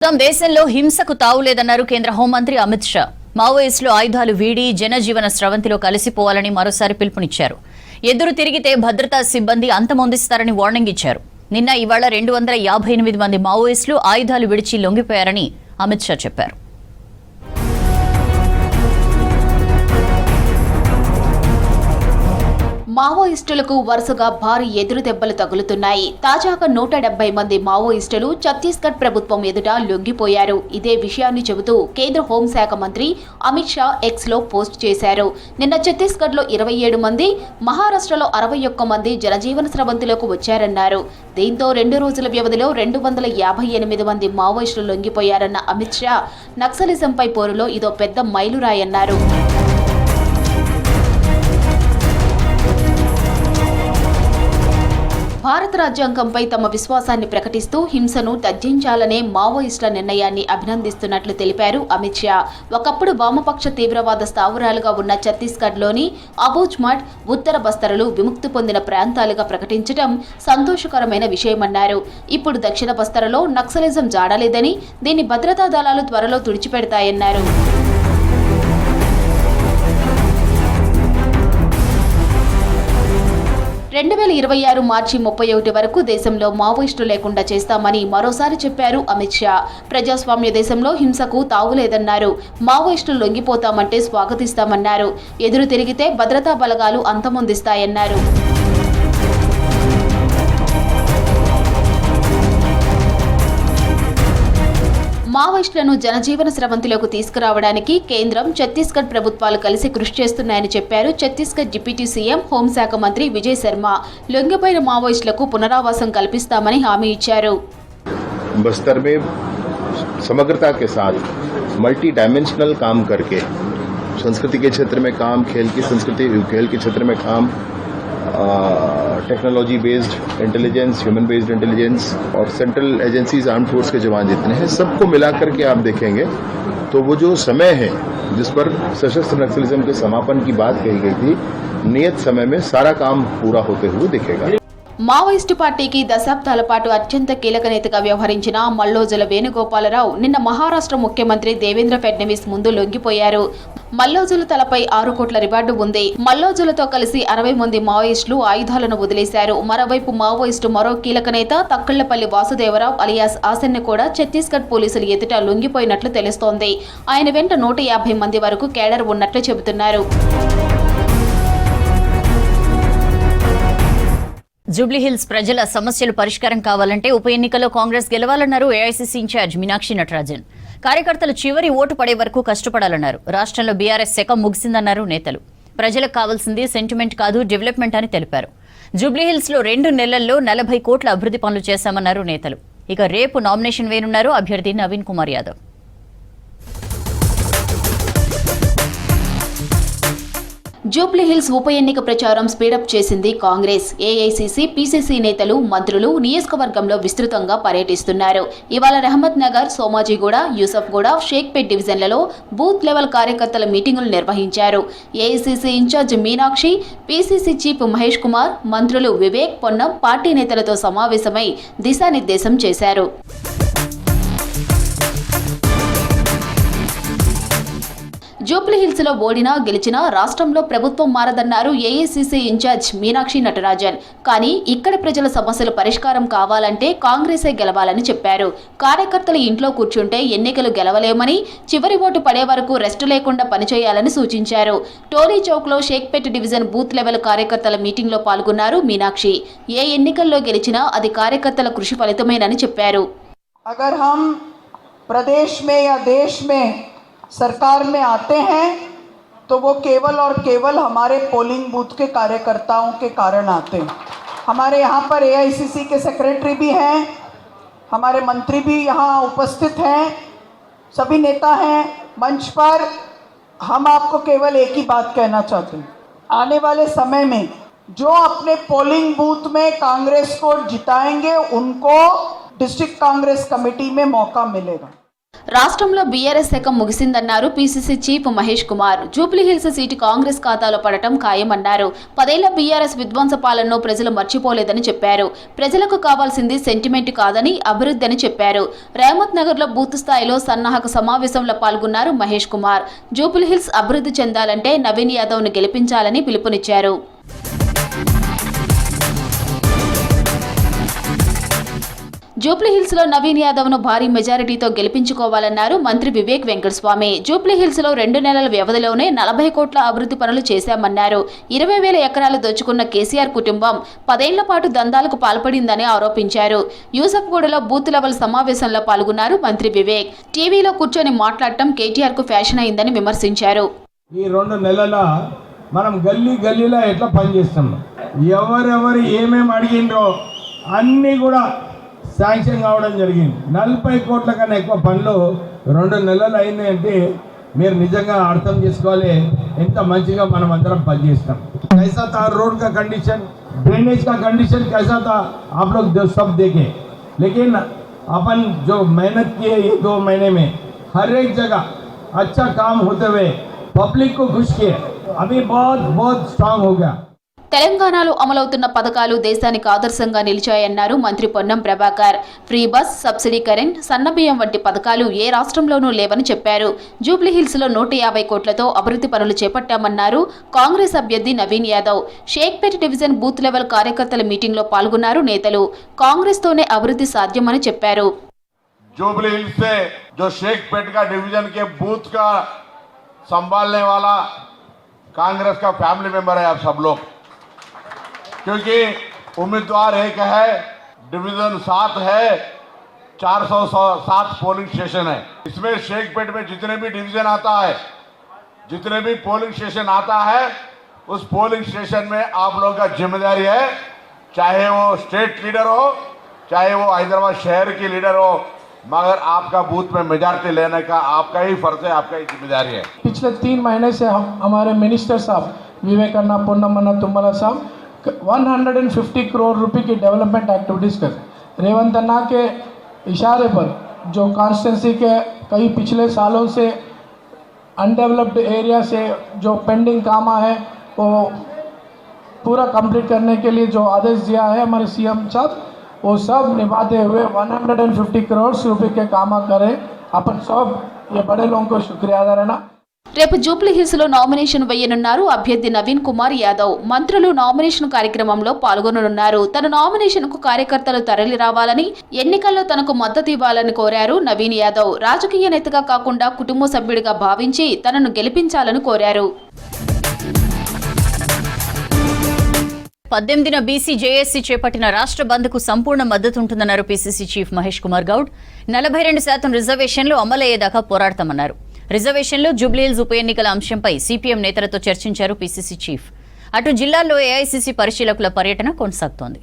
దేశంలో హింసకు తావులేదన్నారు కేంద్ర హోంమంత్రి అమిత్ షా. మావోయిస్టులు ఆయుధాలు వీడి జనజీవన స్రవంతిలో కలిసిపోవాలని మరోసారి పిలుపునిచ్చారు. ఎదురు తిరిగితే భద్రతా సిబ్బంది అంతమొందిస్తారని వార్నింగ్ ఇచ్చారు. నిన్న ఇవాళ 258 మంది మావోయిస్టులు ఆయుధాలు విడిచి లొంగిపోయారని అమిత్ షా చెప్పారు. మావోయిస్టులకు వరుసగా భారీ ఎదురు దెబ్బలు తగులుతున్నాయి. తాజాగా 170 మంది మావోయిస్టులు ఛత్తీస్గఢ్ ప్రభుత్వం ఎదుట లొంగిపోయారు. ఇదే విషయాన్ని చెబుతూ కేంద్ర హోంశాఖ మంత్రి అమిత్ షా ఎక్స్ లో పోస్ట్ చేశారు. నిన్న ఛత్తీస్గఢ్ లో 27 మంది, మహారాష్ట్రలో 61 మంది జనజీవన స్రవంతిలోకి వచ్చారన్నారు. దీంతో 2 రోజుల వ్యవధిలో 258 మంది మావోయిస్టులు లొంగిపోయారన్న అమిత్ షా నక్సలిజంపై పోరులో ఇదో పెద్ద మైలురాయన్నారు. భారత రాజ్యాంగంపై తమ విశ్వాసాన్ని ప్రకటిస్తూ హింసను తగ్గించాలనే మావోయిస్టుల నిర్ణయాన్ని అభినందిస్తున్నట్లు తెలిపారు అమిత్ షా. ఒకప్పుడు వామపక్ష తీవ్రవాద స్థావరాలుగా ఉన్న ఛత్తీస్గఢ్లోని అబూజ్మఠ్, ఉత్తర బస్తరులు విముక్తి పొందిన ప్రాంతాలుగా ప్రకటించడం సంతోషకరమైన విషయమన్నారు. ఇప్పుడు దక్షిణ బస్తరులో నక్సలిజం జాడలేదని, దీన్ని భద్రతా దళాలు త్వరలో తుడిచిపెడతాయన్నారు. 2026 మార్చి 31 వరకు దేశంలో మావోయిస్టులు లేకుండా చేస్తామని మరోసారి చెప్పారు అమిత్ షా. ప్రజాస్వామ్య దేశంలో హింసకు తావులేదన్నారు. మావోయిస్టులు లొంగిపోతామంటే స్వాగతిస్తామన్నారు. ఎదురు తిరిగితే భద్రతా బలగాలు అంతమొందిస్తాయన్నారు. మావోయిస్టులను జనజీవన స్రవంతిలోకి తీసుకురావడానికి కేంద్రం, ఛత్తీస్గఢ్ ప్రభుత్వాలు కలిసి కృషి చేస్తున్నాయని చెప్పారు ఛత్తీస్గఢ్ డిప్యూటీ సీఎం, హోంశాఖ మంత్రి విజయ్ శర్మ. లొంగిపోయిన మావోయిస్టులకు పునరావాసం కల్పిస్తామని హామీ ఇచ్చారు. बस्तर में समग्रता के साथ मल्टी डायमेंशनल काम करके संस्कृति के क्षेत्र में काम, खेल के क्षेत्र में काम, technology based intelligence, human based intelligence और सेंट्रल एजेंसीज, आर्म फोर्स के जवान जितने हैं सबको मिला करके आप देखेंगे तो वो जो समय है जिस पर सशस्त्र नक्सलिज्म के समापन की बात कही गई थी, नियत समय में सारा काम पूरा होते हुए दिखेगा. మావోయిస్టు పార్టీకి దశాబ్దాల పాటు అత్యంత కీలక నేతగా వ్యవహరించిన మల్లోజుల వేణుగోపాలరావు నిన్న మహారాష్ట్ర ముఖ్యమంత్రి దేవేంద్ర ఫడ్నవీస్ ముందు లొంగిపోయారు. మల్లోజుల తలపై 6 కోట్ల రివార్డు ఉంది. మల్లోజులతో కలిసి 60 మంది మావోయిస్టులు ఆయుధాలను వదిలేశారు. మరోవైపు మావోయిస్టు మరో కీలక నేత తక్కళ్లపల్లి వాసుదేవరావు అలియాస్ ఆసన్ను కూడా ఛత్తీస్గఢ్ పోలీసులు ఎదుట లొంగిపోయినట్లు తెలుస్తోంది. ఆయన వెంట 150 మంది వరకు కేడర్ ఉన్నట్లు చెబుతున్నారు. జూబ్లీహిల్స్ ప్రజల సమస్యలు పరిష్కారం కావాలంటే ఉప ఎన్నికలో కాంగ్రెస్ గెలవాలన్నారు ఏఐసీసీ ఇన్ఛార్జ్ మీనాక్షి నటరాజన్. కార్యకర్తలు చివరి ఓటు పడే వరకు కష్టపడాలన్నారు. రాష్ట్రంలో బీఆర్ఎస్ శకం ముగిసిందన్నారు నేతలు. ప్రజలకు కావాల్సింది సెంటిమెంట్ కాదు, డెవలప్మెంట్ అని తెలిపారు. జూబ్లీహిల్స్ లో 2 నెలల్లో 40 కోట్ల అభివృద్ధి పనులు చేశామన్నారు నేతలు. ఇక రేపు నామినేషన్ వేయనున్నారు అభ్యర్థి నవీన్ కుమార్ యాదవ్. జూబ్లీహిల్స్ ఉప ఎన్నిక ప్రచారం స్పీడప్ చేసింది కాంగ్రెస్. ఏఐసీసీ, పీసీసీ నేతలు, మంత్రులు నియోజకవర్గంలో విస్తృతంగా పర్యటిస్తున్నారు. ఇవాళ రహమత్ నగర్, సోమాజిగూడ, యూసఫ్గూడ, షేక్పేట్ డివిజన్లలో బూత్ లెవెల్ కార్యకర్తల మీటింగులు నిర్వహించారు. AICC incharge Meenakshi, PCC chief Mahesh Kumar, మంత్రులు వివేక్, పొన్నం పార్టీ నేతలతో సమావేశమై దిశానిర్దేశం చేశారు. జూబ్లీహిల్స్ లో ఓడినా గెలిచినా రాష్ట్రంలో ప్రభుత్వం మారదన్నారు ఏఐసీసీ ఇన్ఛార్జ్ మీనాక్షి నటరాజన్. కానీ ఇక్కడ ప్రజల సమస్యలు పరిష్కారం కావాలంటే కాంగ్రెసే గెలవాలని చెప్పారు. కార్యకర్తలు ఇంట్లో కూర్చుంటే ఎన్నికలు గెలవలేమని, చివరి ఓటు పడే వరకు రెస్ట్ లేకుండా పనిచేయాలని సూచించారు. టోలీ చౌక్ లో షేక్పేట్ డివిజన్ బూత్ లెవెల్ కార్యకర్తల మీటింగ్ లో పాల్గొన్నారు మీనాక్షి. ఏ ఎన్నికల్లో గెలిచినా అది కార్యకర్తల కృషి ఫలితమేనని చెప్పారు. अगर हम प्रदेश में या देश में सरकार में आते हैं तो वो केवल और केवल हमारे पोलिंग बूथ के कार्यकर्ताओं के कारण आते हैं. हमारे यहाँ पर एआईसीसी के सेक्रेटरी भी हैं, हमारे मंत्री भी यहाँ उपस्थित हैं, सभी नेता हैं मंच पर. हम आपको केवल एक ही बात कहना चाहते हैं, आने वाले समय में जो अपने पोलिंग बूथ में कांग्रेस को जिताएंगे उनको डिस्ट्रिक्ट कांग्रेस कमेटी में मौका मिलेगा. రాష్ట్రంలో బీఆర్ఎస్ శకం ముగిసిందన్నారు PCC chief Mahesh Kumar. Jubilee Hills seat Congress ఖాతాలో పడటం ఖాయమన్నారు. 10 ఏళ్ల బీఆర్ఎస్ విధ్వంస పాలనను ప్రజలు మర్చిపోలేదని చెప్పారు. ప్రజలకు కావాల్సింది సెంటిమెంట్ కాదని అభివృద్ధి అని చెప్పారు. రేమత్ నగర్ లో బూత్ స్థాయిలో సన్నాహక సమావేశంలో పాల్గొన్నారు మహేష్ కుమార్. జూబ్లీహిల్స్ అభివృద్ధి చెందాలంటే నవీన్ యాదవ్ ను గెలిపించాలని పిలుపునిచ్చారు. జూబ్లీహిల్స్ లో నవీన్ యాదవ్ ను భారీ మెజారిటీతో గెలిపించుకోవాలన్నారు మంత్రి వివేక్ వెంకటస్వామి. జూబ్లీహిల్స్ లో 2 నెలల వ్యవధిలోనే 40 కోట్ల అభివృద్ధి పనులు చేశామన్నారు. 20,000 ఎకరాలు దోచుకున్న కేసీఆర్ కుటుంబం 10 ఏళ్ల పాటు దందాలకు పాల్పడిందని ఆరోపించారు. యూసఫ్గూడలో బూత్ లెవెల్ సమావేశంలో పాల్గొన్నారు మంత్రి వివేక్. టీవీలో కూర్చొని మాట్లాడటం కేటీఆర్ కు ఫ్యాషన్ అయిందని విమర్శించారు. ఈ 2 నెలల మనం గల్లీలో ఎట్లా పనిచేస్తాం, ఎవరెవరు ఏమేమి అడిగిండ్రో అన్నీ కూడా శాంక్షన్ కావడం జరిగింది. 40 కోట్ల కన్నా ఎక్కువ పనులు 2 నెలలు అయింది అంటే మీరు నిజంగా అర్థం చేసుకోవాలి ఎంత మంచిగా మనం అందరం పనిచేస్తాం. कैसा था रोड का कंडीशन, ड्रेनेज का कंडीशन कैसा था, आप लोग सब देखे. लेकिन अपन जो मेहनत किए ये 2 महीने में हर एक जगह अच्छा काम होते हुए पब्लिक को खुश किए. अभी बहुत स्ट्रांग हो गया. తెలంగాణలో అమలవుతున్న పథకాలు దేశానికి ఆదర్శంగా నిలిచాయన్నారు మంత్రి Ponnam Prabhakar. Free bus, subsidy current, సన్నబియ్యం వంటి పథకాలు ఏ రాష్ట్రంలోనూ లేవని చెప్పారు. జూబ్లీహిల్స్ లో 150 కోట్లతో అభివృద్ధి పనులు చేపట్టామన్నారు కాంగ్రెస్ అభ్యర్థి Naveen Yadav. Shaikpet division booth level కార్యకర్తల మీటింగ్ లో పాల్గొన్నారు నేతలు. కాంగ్రెస్ తోనే అభివృద్ధి సాధ్యమని చెప్పారు. जुबली से जो शेखपेट का डिवीजन के बूथ का संभालने वाला कांग्रेस का फैमिली मेंबर है आप सब लोग, क्योंकि उम्मीदवार एक है, डिवीजन 7 है, 407 पोलिंग स्टेशन है. इसमें शेखपेट में जितने भी डिवीजन आता है, जितने भी पोलिंग स्टेशन आता है, उस पोलिंग स्टेशन में आप लोगों का जिम्मेदारी है, चाहे वो स्टेट लीडर हो, चाहे वो हैदराबाद शहर की लीडर हो, मगर आपका बूथ में मेजॉरिटी लेने का आपका ही फर्ज है, आपका ही जिम्मेदारी है. पिछले 3 महीने से हमारे मिनिस्टर साहब विवेकानंद पोन्नमना तुम्मला साहब 150 करोड़ रुपए की डेवलपमेंट एक्टिविटीज़ कर रेवंत अन्ना के इशारे पर जो कॉन्स्टिट्यूंसी के कई पिछले सालों से अनडेवलप्ड एरिया से जो पेंडिंग काम है वो पूरा कंप्लीट करने के लिए जो आदेश दिया है हमारे सीएम साहब, वो सब निभाते हुए 150 करोड़ रुपए के काम करें. अपन सब ये बड़े लोगों को शुक्रिया अदा रहना. రేపు జూబ్లీహిల్స్ లో నామినేషన్ వేయనున్నారు అభ్యర్థి నవీన్ కుమార్ యాదవ్. మంత్రులు నామినేషన్ కార్యక్రమంలో పాల్గొననున్నారు. తన నామినేషన్ కు కార్యకర్తలు తరలి రావాలని, ఎన్నికల్లో తనకు మద్దతు ఇవ్వాలని కోరారు నవీన్ యాదవ్. రాజకీయ నేతగా కాకుండా కుటుంబ సభ్యుడిగా భావించి తనను గెలిపించాలని కోరారు. 18న బీసీ జేఏసీ చేపట్టిన రాష్ట్ర బంద్కు సంపూర్ణ మద్దతు ఉంటుందన్నారు పీసీసీ చీఫ్ మహేష్ కుమార్ గౌడ్. 42% రిజర్వేషన్లు అమలయ్యేదాకా పోరాడతామన్నారు. రిజర్వేషన్లు, జూబ్లీహిల్స్ ఉప ఎన్నికల అంశంపై సీపీఎం నేతలతో చర్చించారు పీసీసీ చీఫ్. అటు జిల్లాల్లో ఏఐసీసీ పరిశీలకుల పర్యటన కొనసాగుతోంది.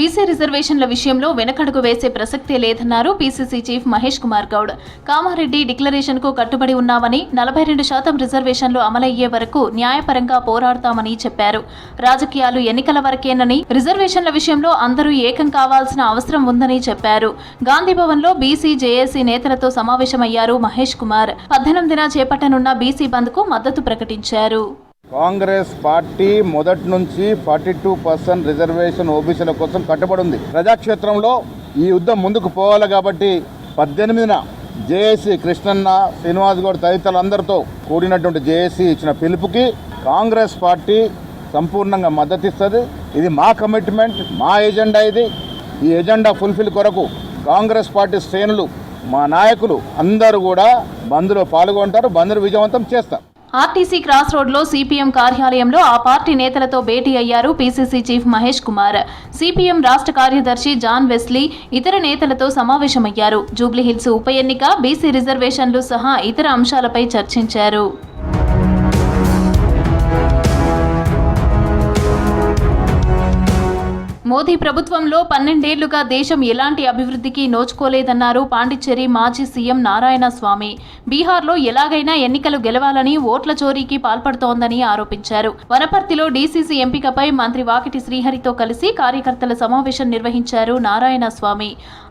బీసీ రిజర్వేషన్ల విషయంలో వెనకడుగు వేసే ప్రసక్తే లేదన్నారు PCC chief Mahesh Kumar Goud. Kamareddy declaration కు కట్టుబడి ఉన్నామని, 42% రిజర్వేషన్లు అమలయ్యే వరకు న్యాయపరంగా పోరాడతామని చెప్పారు. రాజకీయాలు ఎన్నికల వరకేనని, రిజర్వేషన్ల విషయంలో అందరూ ఏకం కావాల్సిన అవసరం ఉందని చెప్పారు. గాంధీభవన్ లో బీసీ జేఏసీ నేతలతో సమావేశమయ్యారు మహేష్ కుమార్. 18న చేపట్టనున్న బీసీ బంద్ కు మద్దతు ప్రకటించారు. కాంగ్రెస్ పార్టీ మొదటి నుంచి 42% రిజర్వేషన్ ఓబీసీల కోసం కట్టుబడి ఉంది. ప్రజాక్షేత్రంలో ఈ యుద్ధం ముందుకు పోవాలి కాబట్టి 18న జేఏసీ కృష్ణన్న, శ్రీనివాస్ గౌడ్ తదితరులందరితో కూడినటువంటి జేఏసీ ఇచ్చిన పిలుపుకి కాంగ్రెస్ పార్టీ సంపూర్ణంగా మద్దతిస్తుంది. ఇది మా కమిట్మెంట్, మా ఎజెండా. ఈ ఎజెండా ఫుల్ఫిల్ కొరకు కాంగ్రెస్ పార్టీ శ్రేణులు, మా నాయకులు అందరూ కూడా బంద్లో పాల్గొంటారు, బంద్ను విజయవంతం చేస్తారు. ఆర్టీసీ క్రాస్ రోడ్ లో సిపిఎం కార్యాలయంలో ఆ పార్టీ నేతలతో భేటీ అయ్యారు PCC chief Mahesh Kumar. CPM రాష్ట్ర కార్యదర్శి జాన్ వెస్లీ ఇతర నేతలతో సమావేశమయ్యారు. జూబ్లీహిల్స్ ఉప ఎన్నిక, బీసీ రిజర్వేషన్లు సహా ఇతర అంశాలపై చర్చించారు. మోదీ ప్రభుత్వంలో 12 ఏళ్లుగా దేశం ఎలాంటి అభివృద్ధికి నోచుకోలేదన్నారు పాండిచ్చేరి మాజీ సీఎం నారాయణ స్వామి. బీహార్లో ఎలాగైనా ఎన్నికలు గెలవాలని ఓట్ల చోరీకి పాల్పడుతోందని ఆరోపించారు. వనపర్తిలో డీసీసీ ఎంపికపై మంత్రి వాకిటి శ్రీహరితో కలిసి కార్యకర్తల సమావేశం నిర్వహించారు నారాయణ స్వామి.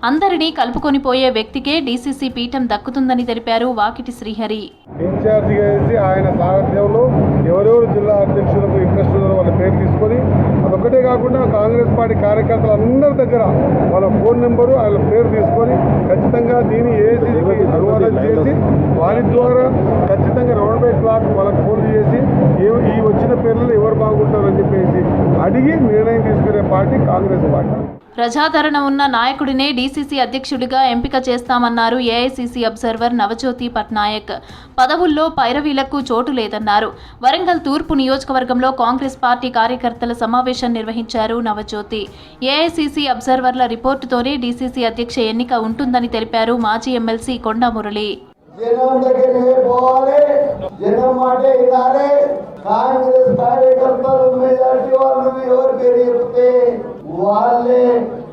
అందరినీ కలుపుకొని పోయే వ్యక్తికే డీసీసీ పీఠం దక్కుతుందని తెలిపారు వాకిటి శ్రీహరి. ఇన్ఛార్జిగా వేసి ఆయన సారథ్యంలో ఎవరెవరు జిల్లా అధ్యక్షులకు ఇంట్రెస్ట్ ఉన్నారో వాళ్ళ పేరు తీసుకొని, అదొక్కటే కాకుండా కాంగ్రెస్ పార్టీ కార్యకర్తలు అందరి దగ్గర వాళ్ళ ఫోన్ నెంబరు వాళ్ళ పేరు తీసుకొని ఖచ్చితంగా దీన్ని ఏసీకి అనువాదం చేసి వారి ద్వారా ఖచ్చితంగా రౌండ్ బై క్లాక్ వాళ్ళకి ఫోన్ చేసి ఈ వచ్చిన పేర్లలో ఎవరు బాగుంటారని చెప్పేసి అడిగి నిర్ణయం తీసుకునే పార్టీ కాంగ్రెస్ పార్టీ. ప్రజాదరణ ఉన్న నాయకుడినే డీసీసీ అధ్యక్షుడిగా ఎంపిక చేస్తామన్నారు ఏఐసీసీ అబ్జర్వర్ నవజ్యోతి పట్నాయక్. పదవుల్లో పైరవీలకు చోటు లేదన్నారు. వరంగల్ తూర్పు నియోజకవర్గంలో కాంగ్రెస్ పార్టీ కార్యకర్తల సమావేశం నిర్వహించారు నవజ్యోతి. ఏఐసీసీ అబ్జర్వర్ల రిపోర్టుతోనే డీసీసీ అధ్యక్ష ఎన్నిక ఉంటుందని తెలిపారు మాజీ ఎమ్మెల్సీ కొండా మురళి. జనం దగ్గరికి పోవాలి, జనం మాట వినాలి. కాంగ్రెస్ కార్యకర్తలు మెజార్టీ వాళ్ళు ఎవరు పేరు చెప్తే వాళ్ళే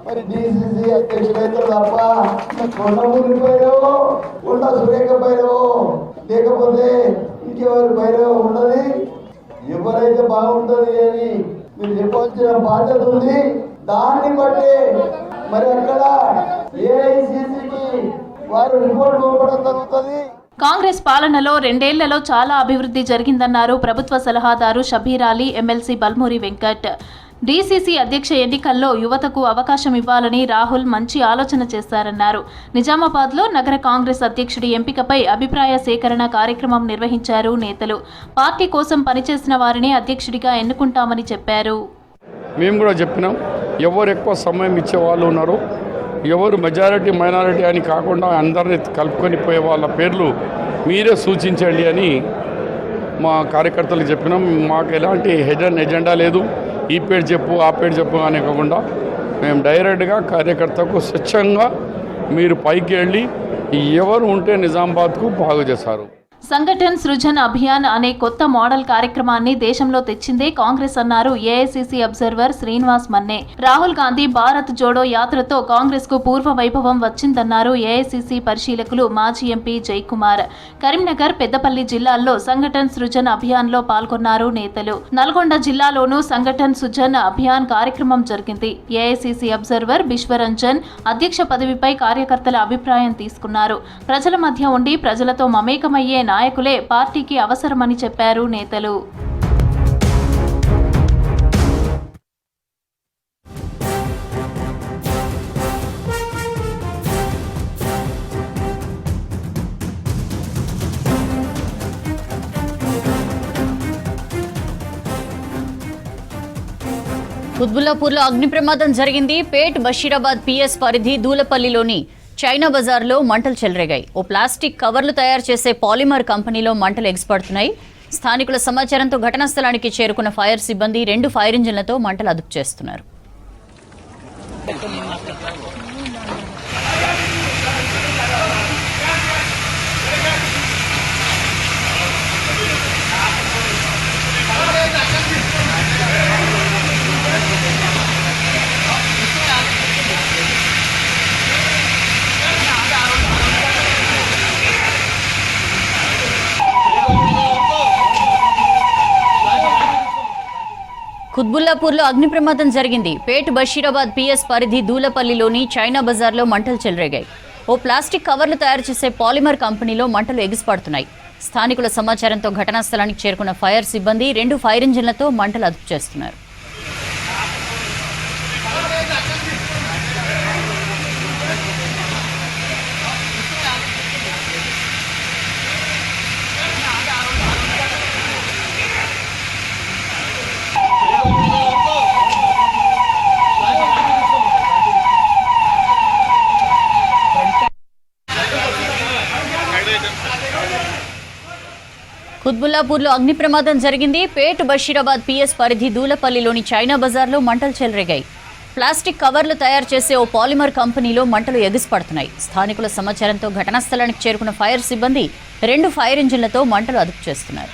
మరి డీసీసీ అధ్యక్షుడైతే తప్ప కొండమూరి పైరవో కొండ సురేఖ పైరవో లేకపోతే ఇంకెవరి పైరవో ఉండదు. ఎవరైతే బాగుంటుంది అని మీరు చెప్పవలసిన బాధ్యత ఉంది. దాన్ని బట్టి మరి అక్కడ ఏఐసీసీకి వారు రిపోర్ట్ పంపడం జరుగుతుంది. కాంగ్రెస్ పాలనలో 2 ఏళ్లలో చాలా అభివృద్ధి జరిగిందన్నారు ప్రభుత్వ సలహాదారు షబీర్ అలీ, ఎమ్మెల్సీ బల్మూరి వెంకట్. డీసీసీ అధ్యక్ష ఎన్నికల్లో యువతకు అవకాశం ఇవ్వాలని రాహుల్ మంచి ఆలోచన చేశారన్నారు. నిజామాబాద్లో నగర కాంగ్రెస్ అధ్యక్షుడి ఎంపికపై అభిప్రాయ సేకరణ కార్యక్రమం నిర్వహించారు నేతలు. పార్టీ కోసం పనిచేసిన వారిని అధ్యక్షుడిగా ఎన్నుకుంటామని చెప్పారు. మేము కూడా చెప్పినాం, ఎవరు ఎక్కువ సమయం ఇచ్చే వాళ్ళు ఉన్నారు, ఎవరు మెజారిటీ మైనారిటీ అని కాకుండా అందరినీ కలుపుకొని పోయే వాళ్ళ పేర్లు మీరే సూచించండి అని మా కార్యకర్తలకు చెప్పినాం. మాకు ఎలాంటి ఎజెండా లేదు, ఈ పేరు చెప్పు ఆ పేరు చెప్పు అని కాకుండా మేము డైరెక్ట్గా కార్యకర్తకు స్వచ్ఛంగా మీరు పైకి వెళ్ళి ఎవరు ఉంటే నిజామాబాద్కు బాగు చేశారు. సంఘటన్ సృజన్ అభియాన్ అనే కొత్త మోడల్ కార్యక్రమాన్ని దేశంలో తెచ్చిందే కాంగ్రెస్ అన్నారు ఏఐసీసీ అబ్జర్వర్ శ్రీనివాస్ మన్నే. రాహుల్ గాంధీ భారత్ జోడో యాత్రతో కాంగ్రెస్ కు పూర్వ వైభవం వచ్చిందన్నారు ఏఐసీసీ పరిశీలకులు మాజీ ఎంపీ జయకుమార్. కరీంనగర్, పెద్దపల్లి జిల్లాల్లో సంఘటన్ సృజన్ అభియాన్ లో పాల్గొన్నారు నేతలు. నల్గొండ జిల్లాలోనూ సంఘటన్ సృజన్ అభియాన్ కార్యక్రమం జరిగింది. ఏఐసీసీ అబ్జర్వర్ బిశ్వరంజన్ అధ్యక్ష పదవిపై కార్యకర్తల అభిప్రాయం తీసుకున్నారు. ప్రజల మధ్య ఉండి ప్రజలతో మమేకమయ్యే నాయకులే పార్టీకి అవసరమని చెప్పారు నేతలు. కుత్బుల్లాపూర్లో అగ్ని ప్రమాదం జరిగింది. పేట్ బషీరాబాద్ పిఎస్ పరిధి దూలపల్లిలోని చైనా బజార్లో మంటలు చెలరేగాయి. ఓ ప్లాస్టిక్ కవర్లు తయారు చేసే పాలిమర్ కంపెనీలో మంటలు ఎగిసిపడుతున్నాయి. స్థానికుల సమాచారంతో ఘటనా స్థలానికి చేరుకున్న ఫైర్ సిబ్బంది 2 ఫైర్ ఇంజిన్లతో మంటలు అదుపు చేస్తున్నారు. కుత్బుల్లాపూర్లో అగ్ని ప్రమాదం జరిగింది. పేట్ బషీరాబాద్ పిఎస్ పరిధి దూలపల్లిలోని చైనా బజార్లో మంటలు చెలరేగాయి. ఓ ప్లాస్టిక్ కవర్లు తయారు చేసే పాలిమర్ కంపెనీలో మంటలు ఎగిసిపడుతున్నాయి. స్థానికుల సమాచారంతో ఘటనా స్థలానికి చేరుకున్న ఫైర్ సిబ్బంది 2 ఫైర్ ఇంజిన్లతో మంటలు అదుపు చేస్తున్నారు. కుత్బుల్లాపూర్లో అగ్ని ప్రమాదం జరిగింది. పేట్ బషీరాబాద్ పిఎస్ పరిధి దూలపల్లిలోని చైనా బజార్లో మంటలు చెలరేగాయి. ప్లాస్టిక్ కవర్లు తయారు చేసే ఓ పాలిమర్ కంపెనీలో మంటలు ఎగిసిపడుతున్నాయి. స్థానికుల సమాచారంతో ఘటనా స్థలానికి చేరుకున్న ఫైర్ సిబ్బంది 2 ఫైర్ ఇంజిన్లతో మంటలు అదుపు చేస్తున్నారు.